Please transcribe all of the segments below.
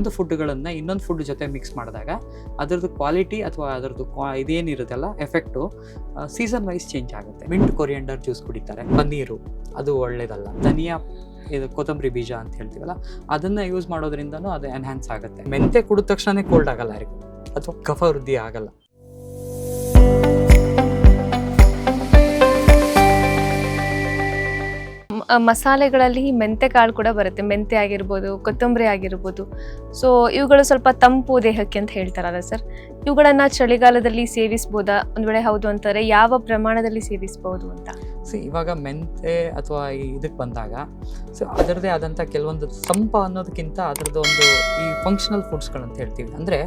ಒಂದು ಫುಡ್ಗಳನ್ನ ಇನ್ನೊಂದು ಫುಡ್ ಜೊತೆ ಮಿಕ್ಸ್ ಮಾಡಿದಾಗ ಅದರದ್ದು ಕ್ವಾಲಿಟಿ ಅಥವಾ ಅದರದ್ದು ಇದೇನಿರುತ್ತಲ್ಲ ಎಫೆಕ್ಟು ಸೀಸನ್ ವೈಸ್ ಚೇಂಜ್ ಆಗುತ್ತೆ. ಮಿಂಟ್ ಕೊರಿಯಂಡರ್ ಜ್ಯೂಸ್ ಕುಡಿತಾರೆ, ಪನ್ನೀರು ಅದು ಒಳ್ಳೇದಲ್ಲ. ಧನಿಯಾ ಇದು ಕೊತ್ತಂಬರಿ ಬೀಜ ಅಂತ ಹೇಳ್ತೀವಲ್ಲ, ಅದನ್ನ ಯೂಸ್ ಮಾಡೋದ್ರಿಂದನೂ ಅದು ಎನ್ಹ್ಯಾನ್ಸ್ ಆಗುತ್ತೆ. ಮೆಂತೆ ಕುಡಿದ ತಕ್ಷಣ ಕೋಲ್ಡ್ ಆಗಲ್ಲ ಯಾರಿಗೂ, ಅಥವಾ ಕಫ ವೃದ್ಧಿ ಆಗಲ್ಲ. ಮಸಾಲೆಗಳಲ್ಲಿ ಮೆಂತೆ ಕಾಳು ಕೂಡ ಬರುತ್ತೆ, ಮೆಂತೆ ಆಗಿರ್ಬೋದು, ಕೊತ್ತಂಬರಿ ಆಗಿರ್ಬೋದು. ಸೊ ಇವುಗಳು ಸ್ವಲ್ಪ ತಂಪು ದೇಹಕ್ಕೆ ಅಂತ ಹೇಳ್ತಾರಲ್ಲ ಸರ್, ಇವುಗಳನ್ನ ಚಳಿಗಾಲದಲ್ಲಿ ಸೇವಿಸ್ಬೋದಾ? ಒಂದ್ ವೇಳೆ ಹೌದು ಅಂತಾರೆ ಯಾವ ಪ್ರಮಾಣದಲ್ಲಿ ಸೇವಿಸಬಹುದು ಅಂತ? ಇವಾಗ ಮೆಂತೆ ಅಥವಾ ಇದಕ್ಕೆ ಬಂದಾಗ ಅದರದೇ ಆದಂಥ ಕೆಲವೊಂದು ತಂಪ ಅನ್ನೋದಕ್ಕಿಂತ ಅದರದ್ದು ಒಂದು ಈ ಫಂಕ್ಷನಲ್ ಫುಡ್ಸ್ಗಳಂತ ಹೇಳ್ತೀವಿ, ಅಂದರೆ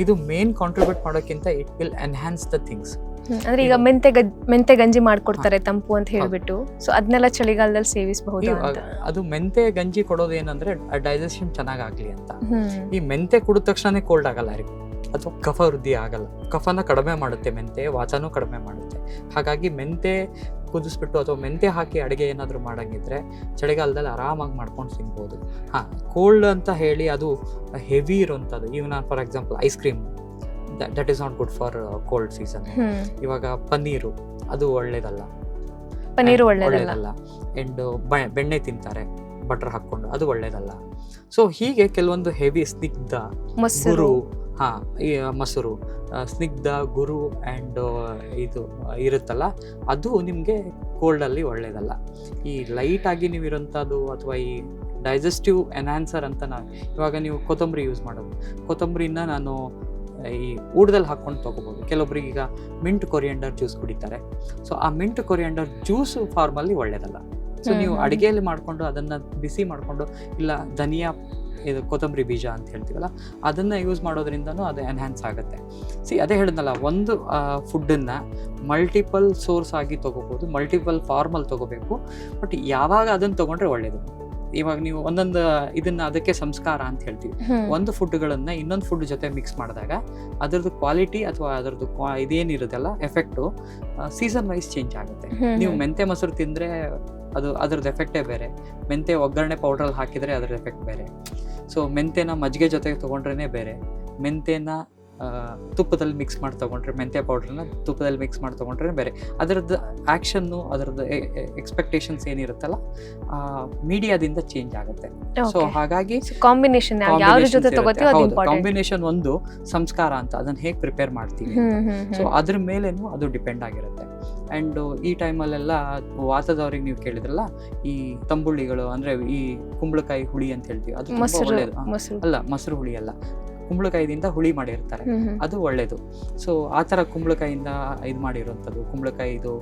ಇದು ಮೇನ್ ಕಾಂಟ್ರಿಬ್ಯೂಟ್ ಮಾಡೋಕ್ಕಿಂತ it will enhance the things. ಅಂದ್ರೆ ಈಗ ಮೆಂತೆ ಗಂಜಿ ಮಾಡ್ಕೊಡ್ತಾರೆ ತಂಪು ಅಂತ ಹೇಳ್ಬಿಟ್ಟು, ಸೊ ಅದನ್ನೆಲ್ಲ ಚಳಿಗಾಲದಲ್ಲಿ ಸೇವಿಸಬಹುದು. ಅದು ಮೆಂತೆ ಗಂಜಿ ಕೊಡೋದು ಏನಂದ್ರೆ ಡೈಜೆಷನ್ ಚೆನ್ನಾಗಾಗ್ಲಿ ಅಂತ. ಈ ಮೆಂತೆ ಕುಡಿದ ತಕ್ಷಣ ಕೋಲ್ಡ್ ಆಗಲ್ಲ ಯಾರಿಗೂ, ಅಥವಾ ಕಫ ವೃದ್ಧಿ ಆಗಲ್ಲ. ಕಫನ ಕಡಿಮೆ ಮಾಡುತ್ತೆ ಮೆಂತೆ, ವಾತನೂ ಕಡಿಮೆ ಮಾಡುತ್ತೆ. ಹಾಗಾಗಿ ಮೆಂತೆ ಕುದಿಸ್ಬಿಟ್ಟು ಅಥವಾ ಮೆಂತೆ ಹಾಕಿ ಅಡುಗೆ ಏನಾದರೂ ಮಾಡಂಗಿದ್ರೆ ಚಳಿಗಾಲದಲ್ಲಿ ಆರಾಮಾಗಿ ಮಾಡ್ಕೊಂಡು ತಿನ್ಬೋದು. ಕೋಲ್ಡ್ ಅಂತ ಹೇಳಿ ಅದು ಹೆವಿ ಇರೋಂಥದ್ದು, even for example ice cream, that is not good for cold season. ಇವಾಗ ಪನ್ನೀರು ಅದು ಒಳ್ಳೇದಲ್ಲ, ಪನ್ನೀರು ಒಳ್ಳೇದಲ್ಲ. ಅಂಡ್ ಬೆಣ್ಣೆ ತಿಂತಾರೆ ಬಟರ್ ಹಾಕೊಂಡು, ಅದು ಒಳ್ಳೇದಲ್ಲ. ಸೊ ಹೀಗೆ ಕೆಲವೊಂದು ಹೆವಿ ಸ್ನಿಗ್ಧ ಗುರು, ಈ ಮೊಸರು, ಸ್ನಿಗ್ಧ ಗುರು ಆ್ಯಂಡ್ ಇದು ಇರುತ್ತಲ್ಲ, ಅದು ನಿಮಗೆ ಕೋಲ್ಡಲ್ಲಿ ಒಳ್ಳೇದಲ್ಲ. ಈ ಲೈಟಾಗಿ ನೀವು ಇರೋಂಥದ್ದು ಅಥವಾ ಈ ಡೈಜೆಸ್ಟಿವ್ ಎನ್ಹ್ಯಾನ್ಸರ್ ಅಂತ ಇವಾಗ ನೀವು ಕೊತ್ತಂಬರಿ ಯೂಸ್ ಮಾಡೋದು, ಕೊತ್ತಂಬರಿನ ನಾನು ಈ ಊಟದಲ್ಲಿ ಹಾಕ್ಕೊಂಡು ತೊಗೋಬೋದು. ಕೆಲವೊಬ್ರಿಗೆ ಈಗ ಮಿಂಟ್ ಕೊರಿಯಂಡರ್ ಜ್ಯೂಸ್ ಕುಡಿತಾರೆ. ಸೊ ಆ ಮಿಂಟ್ ಕೊರಿಯಂಡರ್ ಜ್ಯೂಸ್ ಫಾರ್ಮಲ್ಲಿ ಒಳ್ಳೇದಲ್ಲ. ಸೊ ನೀವು ಅಡುಗೆಯಲ್ಲಿ ಮಾಡಿಕೊಂಡು ಅದನ್ನು ಬಿಸಿ ಮಾಡಿಕೊಂಡು, ಇಲ್ಲ ಧನಿಯಾ ಇದು ಕೊತ್ತಂಬರಿ ಬೀಜ ಅಂತ ಹೇಳ್ತೀವಲ್ಲ, ಅದನ್ನು ಯೂಸ್ ಮಾಡೋದ್ರಿಂದನೂ ಅದು ಎನ್ಹ್ಯಾನ್ಸ್ ಆಗುತ್ತೆ. ಅದೇ ಹೇಳಿದ್ನಲ್ಲ, ಒಂದು ಫುಡ್ಡನ್ನು ಮಲ್ಟಿಪಲ್ ಸೋರ್ಸ್ ಆಗಿ ತೊಗೋಬೋದು, ಮಲ್ಟಿಪಲ್ ಫಾರ್ಮಲ್ಲಿ ತೊಗೋಬೇಕು. ಬಟ್ ಯಾವಾಗ ಅದನ್ನು ತೊಗೊಂಡ್ರೆ ಒಳ್ಳೇದು. ಇವಾಗ ನೀವು ಒಂದೊಂದು ಇದನ್ನ ಅದಕ್ಕೆ ಸಂಸ್ಕಾರ ಅಂತ ಹೇಳ್ತೀವಿ. ಒಂದು ಫುಡ್ಗಳನ್ನ ಇನ್ನೊಂದು ಫುಡ್ ಜೊತೆ ಮಿಕ್ಸ್ ಮಾಡಿದಾಗ ಅದರದ್ದು ಕ್ವಾಲಿಟಿ ಅಥವಾ ಅದರದ್ದು ಇದೇನಿರುತ್ತಲ್ಲ ಎಫೆಕ್ಟು ಸೀಸನ್ ವೈಸ್ ಚೇಂಜ್ ಆಗುತ್ತೆ. ನೀವು ಮೆಂತೆ ಮೊಸರು ತಿಂದರೆ ಅದು ಅದರದ್ದು ಎಫೆಕ್ಟೇ ಬೇರೆ, ಮೆಂತೆ ಒಗ್ಗರಣೆ ಪೌಡ್ರಲ್ಲಿ ಹಾಕಿದರೆ ಅದರ ಎಫೆಕ್ಟ್ ಬೇರೆ. ಸೊ ಮೆಂತೆನ ಮಜ್ಜಿಗೆ ಜೊತೆಗೆ ತೊಗೊಂಡ್ರೇ ಬೇರೆ, ಮೆಂತೆನ ತುಪ್ಪದಲ್ಲಿ ಮಿಕ್ಸ್ ಮಾಡಿ ತೊಗೊಂಡ್ರೆ, ಮೆಂತೆ ಪೌಡ್ರನ್ನ ತುಪ್ಪದಲ್ಲಿ ಮಿಕ್ಸ್ ಮಾಡಿ ತೊಗೊಂಡ್ರೆ ಬೇರೆ. ಅದರದ್ದು ಆ್ಯಕ್ಷನ್ನು, ಅದರದ್ದು ಎಕ್ಸ್ಪೆಕ್ಟೇಷನ್ಸ್ ಏನಿರುತ್ತಲ್ಲ ಮೀಡಿಯಾದಿಂದ ಚೇಂಜ್ ಆಗುತ್ತೆ. ಸೊ ಹಾಗಾಗಿ ಕಾಂಬಿನೇಷನ್ ಒಂದು ಸಂಸ್ಕಾರ ಅಂತ, ಅದನ್ನು ಹೇಗೆ ಪ್ರಿಪೇರ್ ಮಾಡ್ತೀವಿ, ಸೊ ಅದ್ರ ಮೇಲೇನು ಅದು ಡಿಪೆಂಡ್ ಆಗಿರುತ್ತೆ. ಆ್ಯಂಡ್ ಈ ಟೈಮಲ್ಲೆಲ್ಲ ವಾತದವ್ರಿಗೆ ನೀವು ಕೇಳಿದ್ರಲ್ಲ, ಈ ತಂಬುಳಿಗಳು ಅಂದರೆ ಈ ಕುಂಬಳಕಾಯಿ ಹುಳಿ ಅಂತ ಹೇಳ್ತೀವಿ, ಅದು ತುಂಬ ಒಳ್ಳೇದು. ಅಲ್ಲ, ಮೊಸರು ಹುಳಿ ಅಲ್ಲ, ಕುಂಬಳಕಾಯಿದಿಂದ ಹುಳಿ ಮಾಡಿರ್ತಾರೆ, ಅದು ಒಳ್ಳೇದು. ಸೊ ಆ ಥರ ಕುಂಬಳಕಾಯಿಂದ ಇದು ಮಾಡಿರೋಂಥದ್ದು, ಕುಂಬಳಕಾಯಿದು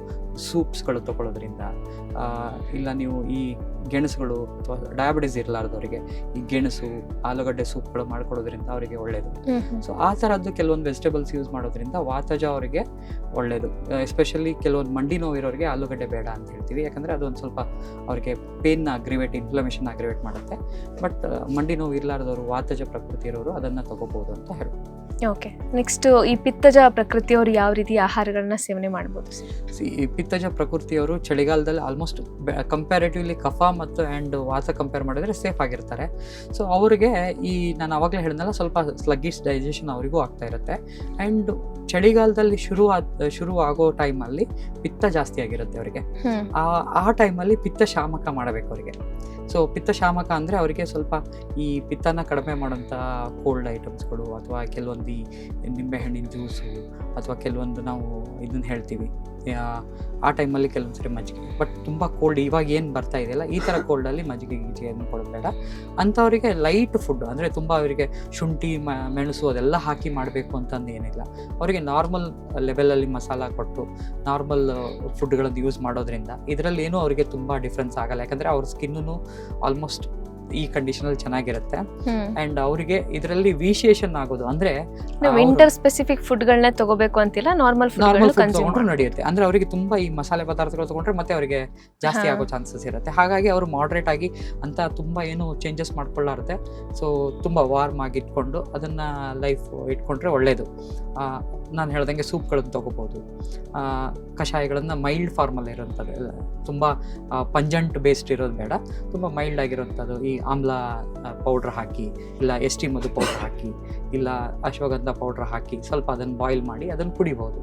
ಸೂಪ್ಸ್ಗಳು ತೊಗೊಳೋದ್ರಿಂದ, ಇಲ್ಲ ನೀವು ಈ ಗೆಣಸುಗಳು ಅಥವಾ ಡಯಾಬಿಟಿಸ್ ಇರಲಾರ್ದವರಿಗೆ ಈ ಗೆಣಸು ಆಲೂಗಡ್ಡೆ ಸೂಪ್ಗಳು ಮಾಡ್ಕೊಡೋದ್ರಿಂದ ಅವರಿಗೆ ಒಳ್ಳೇದು. ಸೊ ಆ ಥರದ್ದು ಕೆಲವೊಂದು ವೆಜಿಟೇಬಲ್ಸ್ ಯೂಸ್ ಮಾಡೋದ್ರಿಂದ ವಾತಜ ಅವರಿಗೆ ಒಳ್ಳೇದು. ಎಸ್ಪೆಷಲಿ ಕೆಲವೊಂದು ಮಂಡಿ ನೋವು ಇರೋರಿಗೆ ಆಲೂಗಡ್ಡೆ ಬೇಡ ಅಂತ ಹೇಳ್ತೀವಿ, ಯಾಕಂದರೆ ಅದೊಂದು ಸ್ವಲ್ಪ ಅವರಿಗೆ ಪೇನ್ನ ಅಗ್ರಿವೇಟ್, ಇನ್ಫ್ಲಮೇಷನ್ ಅಗ್ರಿವೇಟ್ ಮಾಡುತ್ತೆ. ಬಟ್ ಮಂಡಿ ನೋವು ಇರಲಾರ್ದವರು, ವಾತಜ ಪ್ರಕೃತಿ ಇರೋರು ಅದನ್ನು ತಗೋಬಹುದು ಅಂತ ಹೇಳ್ಬೋದು. ಓಕೆ, ನೆಕ್ಸ್ಟ್ ಈ ಪಿತ್ತಜ ಪ್ರಕೃತಿಯವರು ಯಾವ ರೀತಿ ಆಹಾರಗಳನ್ನ ಸೇವನೆ ಮಾಡ್ಬೋದು? ಈ ಪಿತ್ತಜ ಪ್ರಕೃತಿಯವರು ಚಳಿಗಾಲದಲ್ಲಿ ಆಲ್ಮೋಸ್ಟ್ ಕಂಪ್ಯಾರಿಟಿವ್ಲಿ ಕಫ ಮತ್ತು ಆ್ಯಂಡ್ ವಾತ ಕಂಪೇರ್ ಮಾಡಿದ್ರೆ ಸೇಫ್ ಆಗಿರ್ತಾರೆ. ಸೊ ಅವರಿಗೆ ಈ ನಾನು ಆವಾಗಲೇ ಹೇಳಿದ್ನಲ್ಲ, ಸ್ವಲ್ಪ ಸ್ಲಗ್ಗಿಶ್ ಡೈಜೆಷನ್ ಅವರಿಗೂ ಆಗ್ತಾ ಇರುತ್ತೆ. ಆ್ಯಂಡ್ ಚಳಿಗಾಲದಲ್ಲಿ ಶುರು ಆಗೋ ಟೈಮಲ್ಲಿ ಪಿತ್ತ ಜಾಸ್ತಿ ಆಗಿರುತ್ತೆ ಅವರಿಗೆ. ಆ ಟೈಮಲ್ಲಿ ಪಿತ್ತ ಶಾಮಕ ಮಾಡಬೇಕು ಅವರಿಗೆ. ಸೊ ಪಿತ್ತ ಶಾಮಕ ಅಂದರೆ ಅವರಿಗೆ ಸ್ವಲ್ಪ ಈ ಪಿತ್ತನ ಕಡಿಮೆ ಮಾಡೋಂಥ ಕೋಲ್ಡ್ ಐಟಮ್ಸ್ಗಳು, ಅಥವಾ ಕೆಲವೊಂದು ಈ ನಿಂಬೆಹಣ್ಣಿನ ಜ್ಯೂಸು, ಅಥವಾ ಕೆಲವೊಂದು ನಾವು ಇದನ್ನ ಹೇಳ್ತೀವಿ ಆ ಟೈಮಲ್ಲಿ ಕೆಲವೊಂದು ಸರಿ ಮಜ್ಜಿಗೆ. ಬಟ್ ತುಂಬ ಕೋಲ್ಡ್ ಇವಾಗ ಏನು ಬರ್ತಾ ಇದೆಯಲ್ಲ, ಈ ಥರ ಕೋಲ್ಡಲ್ಲಿ ಮಜ್ಜಿಗೆ ಗಿಜ್ಜಿಗೆ ಕೊಡೋದು ಬೇಡ. ಅಂಥವರಿಗೆ ಲೈಟ್ ಫುಡ್, ಅಂದರೆ ತುಂಬ ಅವರಿಗೆ ಶುಂಠಿ ಮೆಣಸು ಅದೆಲ್ಲ ಹಾಕಿ ಮಾಡಬೇಕು ಅಂತಂದು ಏನಿಲ್ಲ. ಅವರಿಗೆ ನಾರ್ಮಲ್ ಲೆವೆಲಲ್ಲಿ ಮಸಾಲ ಕೊಟ್ಟು ನಾರ್ಮಲ್ ಫುಡ್ಗಳನ್ನು ಯೂಸ್ ಮಾಡೋದ್ರಿಂದ ಇದರಲ್ಲಿ ಏನೂ ಅವರಿಗೆ ತುಂಬ ಡಿಫ್ರೆನ್ಸ್ ಆಗಲ್ಲ. ಯಾಕಂದರೆ ಅವ್ರ ಸ್ಕಿನ್ನೂ ಆಲ್ಮೋಸ್ಟ್ ಈ ಕಂಡೀಷನಲ್ಲಿ ಚೆನ್ನಾಗಿರುತ್ತೆ. ಅಂಡ್ ಅವರಿಗೆ ಇದರಲ್ಲಿ ವಿಶೇಷನ್ ಆಗೋದು ಅಂದ್ರೆ ವಿಂಟರ್ ಸ್ಪೆಸಿಫಿಕ್ ಫುಡ್ಗಳನ್ನ ತಗೋಬೇಕು ಅಂತಿಲ್ಲ, ನಾರ್ಮಲ್ ಫುಡ್ ತಗೊಂಡ್ರು ನಡೆಯುತ್ತೆ. ಅಂದ್ರೆ ಅವರಿಗೆ ತುಂಬಾ ಈ ಮಸಾಲೆ ಪದಾರ್ಥಗಳು ತಗೊಂಡ್ರೆ ಮತ್ತೆ ಅವರಿಗೆ ಜಾಸ್ತಿ ಆಗೋ ಚಾನ್ಸಸ್ ಇರುತ್ತೆ. ಹಾಗಾಗಿ ಅವರು ಮಾಡ್ರೇಟ್ ಆಗಿ ಅಂತ ತುಂಬಾ ಏನು ಚೇಂಜಸ್ ಮಾಡ್ಕೊಳ್ಳಾರ್ದೆ, ಸೊ ತುಂಬಾ ವಾರ್ಮ್ ಆಗಿ ಇಟ್ಕೊಂಡು ಅದನ್ನ ಲೈಫ್ ಇಟ್ಕೊಂಡ್ರೆ ಒಳ್ಳೇದು. ನಾನು ಹೇಳ್ದಂಗೆ ಸೂಪ್ಗಳನ್ನು ತೊಗೋಬೋದು, ಕಷಾಯಗಳನ್ನು ಮೈಲ್ಡ್ ಫಾರ್ಮಲ್ಲಿ ಇರೋಂಥದ್ದು, ತುಂಬ ಪಂಜಂಟ್ ಬೇಸ್ಡ್ ಇರೋದು ಬೇಡ, ತುಂಬ ಮೈಲ್ಡ್ ಆಗಿರೋಂಥದ್ದು, ಈ ಆಮ್ಲ ಪೌಡ್ರ್ ಹಾಕಿ, ಇಲ್ಲ ಎಸ್ಟಿ ಮಧು ಪೌಡ್ರ್ ಹಾಕಿ, ಇಲ್ಲ ಅಶ್ವಗಂಧ ಪೌಡ್ರ್ ಹಾಕಿ ಸ್ವಲ್ಪ ಅದನ್ನು ಬಾಯ್ಲ್ ಮಾಡಿ ಅದನ್ನು ಕುಡಿಬೋದು.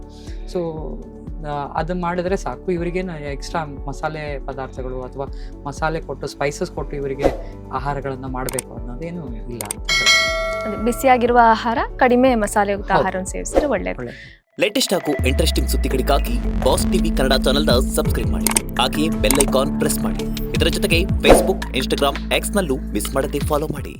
ಸೊ ಅದನ್ನು ಮಾಡಿದ್ರೆ ಸಾಕು. ಇವರಿಗೇನು ಎಕ್ಸ್ಟ್ರಾ ಮಸಾಲೆ ಪದಾರ್ಥಗಳು ಅಥವಾ ಮಸಾಲೆ ಕೊಟ್ಟು ಸ್ಪೈಸಸ್ ಕೊಟ್ಟು ಇವರಿಗೆ ಆಹಾರಗಳನ್ನು ಮಾಡಬೇಕು ಅನ್ನೋದೇನು ಇಲ್ಲ ಅಂತ ಹೇಳ್ಬೋದು. ಬಿಸಿಯಾಗಿರುವ ಆಹಾರ, ಕಡಿಮೆ ಮಸಾಲೆಯುಕ್ತ ಆಹಾರವನ್ನು ಸೇವಿಸಿದ್ರೆ ಒಳ್ಳೆಯದು. ಲೇಟೆಸ್ಟ್ ಹಾಗೂ ಇಂಟ್ರೆಸ್ಟಿಂಗ್ ಸುದ್ದಿಗಳಿಗಾಗಿ ಬಾಸ್ ಟಿವಿ ಕನ್ನಡ ಚಾನೆಲ್ನ ಸಬ್ಸ್ಕ್ರೈಬ್ ಮಾಡಿ, ಹಾಗೆಯೇ ಬೆಲ್ ಐಕಾನ್ ಪ್ರೆಸ್ ಮಾಡಿ. ಇದರ ಜೊತೆಗೆ ಫೇಸ್ಬುಕ್, ಇನ್ಸ್ಟಾಗ್ರಾಮ್, ಎಕ್ಸ್ನಲ್ಲೂ ಮಿಸ್ ಮಾಡದೆ ಫಾಲೋ ಮಾಡಿ.